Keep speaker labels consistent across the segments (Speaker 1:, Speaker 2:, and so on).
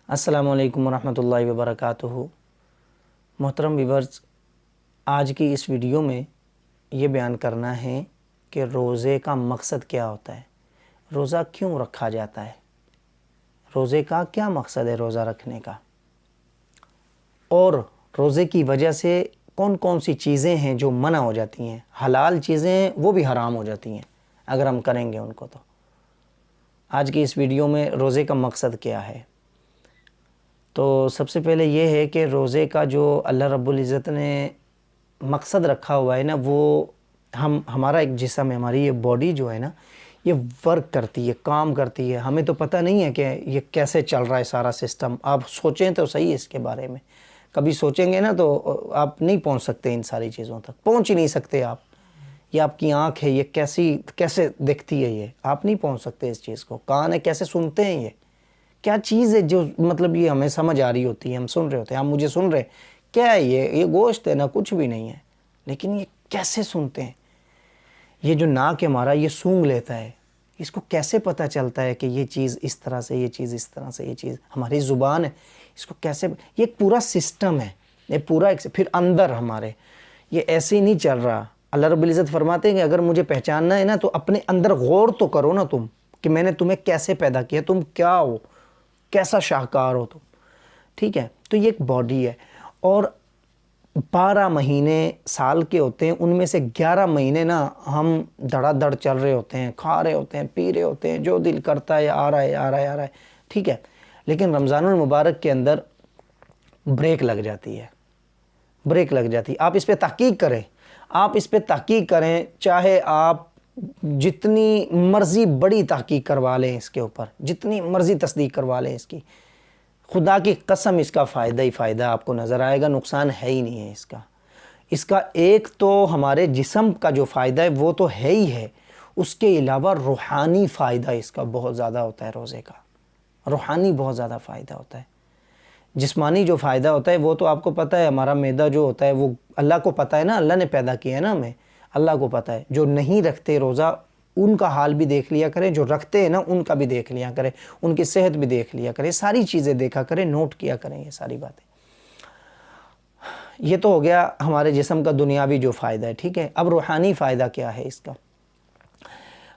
Speaker 1: السلام علیکم ورحمۃ اللہ وبرکاتہ۔ محترم ویورز، آج کی اس ویڈیو میں یہ بیان کرنا ہے کہ روزے کا مقصد کیا ہوتا ہے، روزہ کیوں رکھا جاتا ہے، روزے کا کیا مقصد ہے روزہ رکھنے کا، اور روزے کی وجہ سے کون کون سی چیزیں ہیں جو منع ہو جاتی ہیں، حلال چیزیں ہیں وہ بھی حرام ہو جاتی ہیں اگر ہم کریں گے ان کو۔ تو آج کی اس ویڈیو میں روزے کا مقصد کیا ہے، تو سب سے پہلے یہ ہے کہ روزے کا جو اللہ رب العزت نے مقصد رکھا ہوا ہے نا، وہ ہمارا ایک جسم ہے، ہماری یہ باڈی جو ہے نا، یہ ورک کرتی ہے، کام کرتی ہے۔ ہمیں تو پتہ نہیں ہے کہ یہ کیسے چل رہا ہے سارا سسٹم۔ آپ سوچیں تو صحیح اس کے بارے میں، کبھی سوچیں گے نا تو آپ نہیں پہنچ سکتے ان ساری چیزوں تک، پہنچ ہی نہیں سکتے آپ۔ یہ آپ کی آنکھ ہے، یہ کیسے دیکھتی ہے، یہ آپ نہیں پہنچ سکتے اس چیز کو۔ کان ہے، کیسے سنتے ہیں، یہ کیا چیز ہے جو مطلب یہ ہمیں سمجھ آ رہی ہوتی ہے، ہم سن رہے ہوتے ہیں، آپ مجھے سن رہے، کیا ہے یہ گوشت ہے نا، کچھ بھی نہیں ہے، لیکن یہ کیسے سنتے ہیں۔ یہ جو ناک ہے ہمارا، یہ سونگھ لیتا ہے، اس کو کیسے پتہ چلتا ہے کہ یہ چیز اس طرح سے، یہ چیز اس طرح سے، یہ چیز ہماری زبان ہے، اس کو کیسے، یہ ایک پورا سسٹم ہے، یہ پورا پھر اندر ہمارے یہ ایسے ہی نہیں چل رہا۔ اللہ رب العزت فرماتے ہیں کہ اگر مجھے پہچاننا ہے نا تو اپنے اندر غور تو کرو نا تم، کہ میں نے تمہیں کیسے پیدا کیا، تم کیا ہو، کیسا شاہکار ہو تم، ٹھیک ہے۔ تو یہ ایک باڈی ہے، اور 12 مہینے سال کے ہوتے ہیں، ان میں سے 11 مہینے نا ہم دڑا دڑ چل رہے ہوتے ہیں، کھا رہے ہوتے ہیں، پی رہے ہوتے ہیں، جو دل کرتا ہے آ رہا ہے، ٹھیک ہے۔ لیکن رمضان المبارک کے اندر بریک لگ جاتی ہے، آپ اس پہ تحقیق کریں، چاہے آپ جتنی مرضی بڑی تحقیق کروا لیں اس کے اوپر، جتنی مرضی تصدیق کروا لیں اس کی، خدا کی قسم اس کا فائدہ ہی فائدہ آپ کو نظر آئے گا، نقصان ہے ہی نہیں ہے اس کا۔ ایک تو ہمارے جسم کا جو فائدہ ہے وہ تو ہے ہی ہے، اس کے علاوہ روحانی فائدہ اس کا بہت زیادہ ہوتا ہے، روزے کا روحانی بہت زیادہ فائدہ ہوتا ہے۔ جسمانی جو فائدہ ہوتا ہے وہ تو آپ کو پتہ ہے، ہمارا معدہ جو ہوتا ہے وہ اللہ کو پتہ ہے نا، اللہ نے پیدا کیا ہے نا ہمیں، اللہ کو پتہ ہے۔ جو نہیں رکھتے روزہ ان کا حال بھی دیکھ لیا کریں، جو رکھتے ہیں نا ان کا بھی دیکھ لیا کریں، ان کی صحت بھی دیکھ لیا کریں، ساری چیزیں دیکھا کریں، نوٹ کیا کریں یہ ساری باتیں۔ یہ تو ہو گیا ہمارے جسم کا دنیاوی جو فائدہ ہے، ٹھیک ہے۔ اب روحانی فائدہ کیا ہے اس کا؟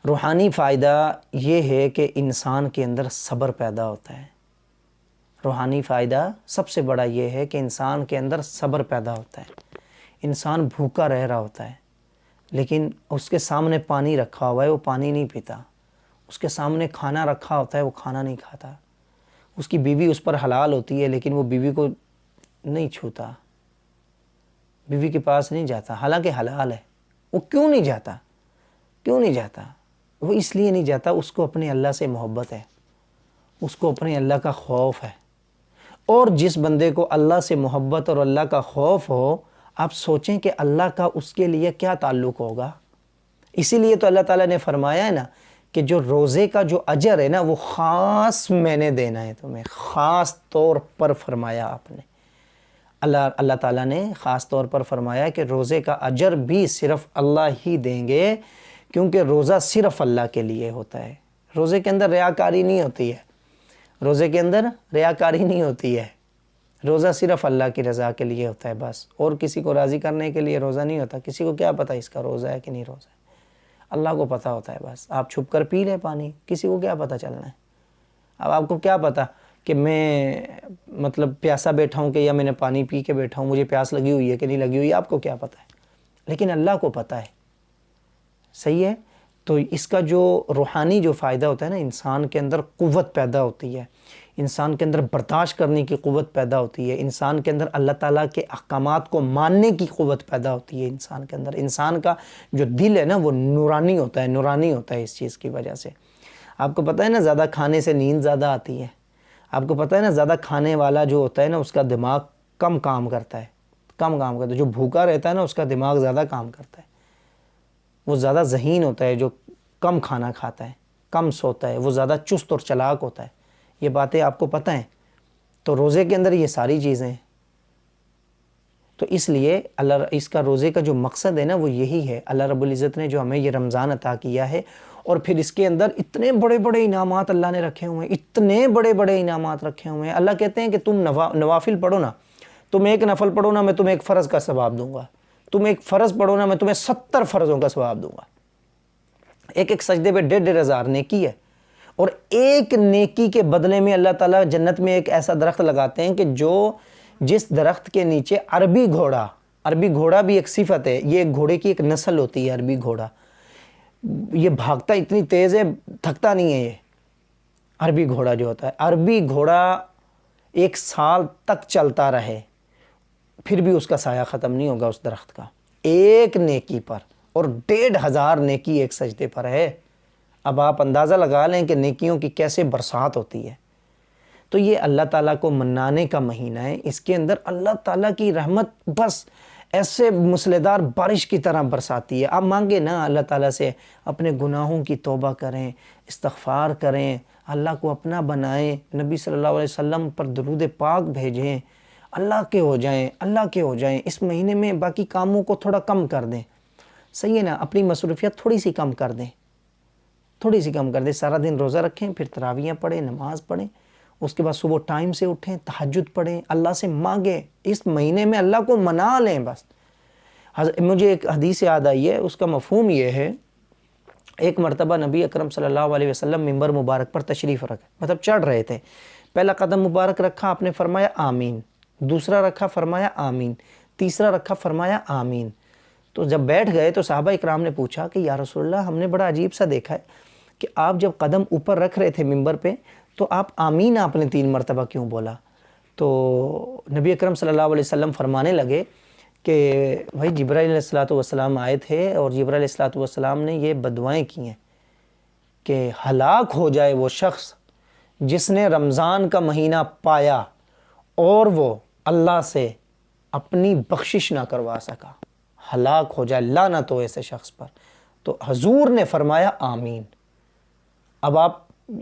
Speaker 1: روحانی فائدہ یہ ہے کہ انسان کے اندر صبر پیدا ہوتا ہے۔ روحانی فائدہ سب سے بڑا یہ ہے کہ انسان کے اندر صبر پیدا ہوتا ہے۔ انسان بھوکا رہ رہا ہوتا ہے، لیکن اس کے سامنے پانی رکھا ہوا ہے، وہ پانی نہیں پیتا۔ اس کے سامنے کھانا رکھا ہوتا ہے، وہ کھانا نہیں کھاتا۔ اس کی بیوی اس پر حلال ہوتی ہے، لیکن وہ بیوی کو نہیں چھوتا، بیوی کے پاس نہیں جاتا، حالانکہ حلال ہے۔ وہ کیوں نہیں جاتا؟ وہ اس لیے نہیں جاتا، اس کو اپنے اللہ سے محبت ہے، اس کو اپنے اللہ کا خوف ہے۔ اور جس بندے کو اللہ سے محبت اور اللہ کا خوف ہو، آپ سوچیں کہ اللہ کا اس کے لیے کیا تعلق ہوگا۔ اسی لیے تو اللہ تعالیٰ نے فرمایا ہے نا کہ جو روزے کا جو اجر ہے نا، وہ خاص میں نے دینا ہے تمہیں، خاص طور پر فرمایا آپ نے، اللہ تعالیٰ نے خاص طور پر فرمایا کہ روزے کا اجر بھی صرف اللہ ہی دیں گے، کیونکہ روزہ صرف اللہ کے لیے ہوتا ہے۔ روزے کے اندر ریاکاری نہیں ہوتی ہے، روزہ صرف اللہ کی رضا کے لیے ہوتا ہے بس، اور کسی کو راضی کرنے کے لیے روزہ نہیں ہوتا۔ کسی کو کیا پتہ اس کا روزہ ہے کہ نہیں روزہ ہے، اللہ کو پتہ ہوتا ہے بس۔ آپ چھپ کر پی لیں پانی، کسی کو کیا پتہ چلنا ہے۔ اب آپ کو کیا پتہ کہ میں مطلب پیاسا بیٹھا ہوں کہ یا میں نے پانی پی کے بیٹھا ہوں، مجھے پیاس لگی ہوئی ہے کہ نہیں لگی ہوئی ہے، آپ کو کیا پتہ ہے، لیکن اللہ کو پتہ ہے، صحیح ہے۔ تو اس کا جو روحانی جو فائدہ ہوتا ہے نا، انسان کے اندر قوت پیدا ہوتی ہے، انسان کے اندر برداشت کرنے کی قوت پیدا ہوتی ہے، انسان کے اندر اللہ تعالیٰ کے احکامات کو ماننے کی قوت پیدا ہوتی ہے انسان کے اندر۔ انسان کا جو دل ہے نا وہ نورانی ہوتا ہے اس چیز کی وجہ سے۔ آپ کو پتہ ہے نا، زیادہ کھانے سے نیند زیادہ آتی ہے۔ آپ کو پتہ ہے نا، زیادہ کھانے والا جو ہوتا ہے نا اس کا دماغ کم کام کرتا ہے، جو بھوکا رہتا ہے نا اس کا دماغ زیادہ کام کرتا ہے، وہ زیادہ ذہین ہوتا ہے، جو کم کھانا کھاتا ہے، کم سوتا ہے، وہ زیادہ چست اور چلاک ہوتا ہے۔ یہ باتیں آپ کو پتہ ہیں۔ تو روزے کے اندر یہ ساری چیزیں ہیں۔ تو اس لیے اس کا روزے کا جو مقصد ہے نا وہ یہی ہے. اللہ رب العزت نے جو ہمیں یہ رمضان عطا کیا ہے اور پھر اس کے اندر اتنے بڑے بڑے انعامات اللہ نے رکھے ہوئے ہیں, اتنے بڑے بڑے انعامات رکھے ہوئے ہیں. اللہ کہتے ہیں کہ تم نوافل پڑھو نا, تم ایک نفل پڑھو نا میں تمہیں ایک فرض کا ثواب دوں گا, تم ایک فرض پڑھو نا میں تمہیں 70 فرضوں کا ثواب دوں گا. ایک ایک سجدے پہ 1,500 نیکی ہے, اور ایک نیکی کے بدلے میں اللہ تعالیٰ جنت میں ایک ایسا درخت لگاتے ہیں کہ جس درخت کے نیچے عربی گھوڑا بھی ایک صفت ہے, یہ ایک گھوڑے کی ایک نسل ہوتی ہے عربی گھوڑا, یہ بھاگتا اتنی تیز ہے تھکتا نہیں ہے. یہ عربی گھوڑا جو ہوتا ہے, عربی گھوڑا 1 سال تک چلتا رہے پھر بھی اس کا سایہ ختم نہیں ہوگا اس درخت کا, ایک نیکی پر, اور 1,500 نیکی ایک سجدے پر ہے. اب آپ اندازہ لگا لیں کہ نیکیوں کی کیسے برسات ہوتی ہے. تو یہ اللہ تعالیٰ کو منانے کا مہینہ ہے, اس کے اندر اللہ تعالیٰ کی رحمت بس ایسے مسلسل بارش کی طرح برساتی ہے. آپ مانگے نا اللہ تعالیٰ سے, اپنے گناہوں کی توبہ کریں, استغفار کریں, اللہ کو اپنا بنائیں, نبی صلی اللہ علیہ وسلم پر درود پاک بھیجیں, اللہ کے ہو جائیں. اس مہینے میں باقی کاموں کو تھوڑا کم کر دیں, صحیح ہے نا, اپنی مصروفیت تھوڑی سی کم کر دیں. سارا دن روزہ رکھیں, پھر تراویحیں پڑھیں, نماز پڑھیں, اس کے بعد صبح ٹائم سے اٹھیں, تہجد پڑھیں, اللہ سے مانگیں. اس مہینے میں اللہ کو منا لیں بس. مجھے ایک حدیث یاد آئی ہے, اس کا مفہوم یہ ہے, ایک مرتبہ نبی اکرم صلی اللہ علیہ وسلم منبر مبارک پر تشریف رکھے, مطلب چڑھ رہے تھے. پہلا قدم مبارک رکھا, آپ نے فرمایا آمین, دوسرا رکھا فرمایا آمین, تیسرا رکھا فرمایا آمین. تو جب بیٹھ گئے تو صحابہ اکرام نے پوچھا کہ یا رسول اللہ, ہم نے بڑا عجیب سا دیکھا ہے کہ آپ جب قدم اوپر رکھ رہے تھے منبر پہ تو آپ نے 3 مرتبہ کیوں بولا؟ تو نبی اکرم صلی اللہ علیہ وسلم فرمانے لگے کہ بھائی جبرائیل علیہ السلام آئے تھے اور جبرائیل علیہ السلام نے یہ بددعائیں کی ہیں کہ ہلاک ہو جائے وہ شخص جس نے رمضان کا مہینہ پایا اور وہ اللہ سے اپنی بخشش نہ کروا سکا, ہلاک ہو جائے, لعنت ہو ایسے شخص پر. تو حضور نے فرمایا آمین. اب آپ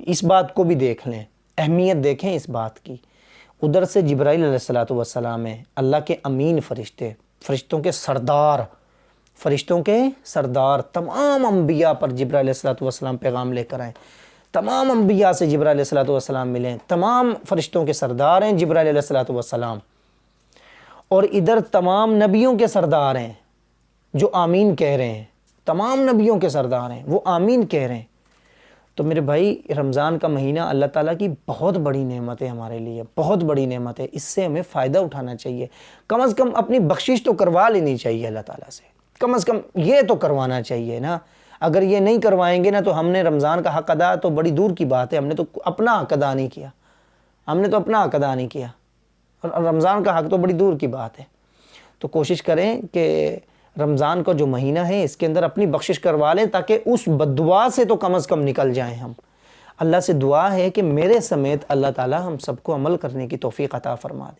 Speaker 1: اس بات کو بھی دیکھ لیں, اہمیت دیکھیں اس بات کی. ادھر سے جبرائیل علیہ السلام ہیں, اللہ کے امین فرشتے, فرشتوں کے سردار, تمام انبیاء پر جبرائیل علیہ السلام پیغام لے کر آئیں, تمام انبیاء سے جبرائیل علیہ السلام ملیں, تمام فرشتوں کے سردار ہیں جبرائیل علیہ السلام, اور ادھر تمام نبیوں کے سردار ہیں جو آمین کہہ رہے ہیں, تمام نبیوں کے سردار ہیں وہ آمین کہہ رہے ہیں. تو میرے بھائی, رمضان کا مہینہ اللہ تعالیٰ کی بہت بڑی نعمت ہے ہمارے لیے, بہت بڑی نعمت ہے. اس سے ہمیں فائدہ اٹھانا چاہیے. کم از کم اپنی بخشش تو کروا لینی چاہیے اللہ تعالیٰ سے, کم از کم یہ تو کروانا چاہیے نا. اگر یہ نہیں کروائیں گے نا تو ہم نے رمضان کا حق ادا تو بڑی دور کی بات ہے, ہم نے تو اپنا حق ادا نہیں کیا, اور رمضان کا حق تو بڑی دور کی بات ہے. تو کوشش کریں کہ رمضان کا جو مہینہ ہے اس کے اندر اپنی بخشش کروا لیں تاکہ اس بددعا سے تو کم از کم نکل جائیں ہم. اللہ سے دعا ہے کہ میرے سمیت اللہ تعالی ہم سب کو عمل کرنے کی توفیق عطا فرما دے.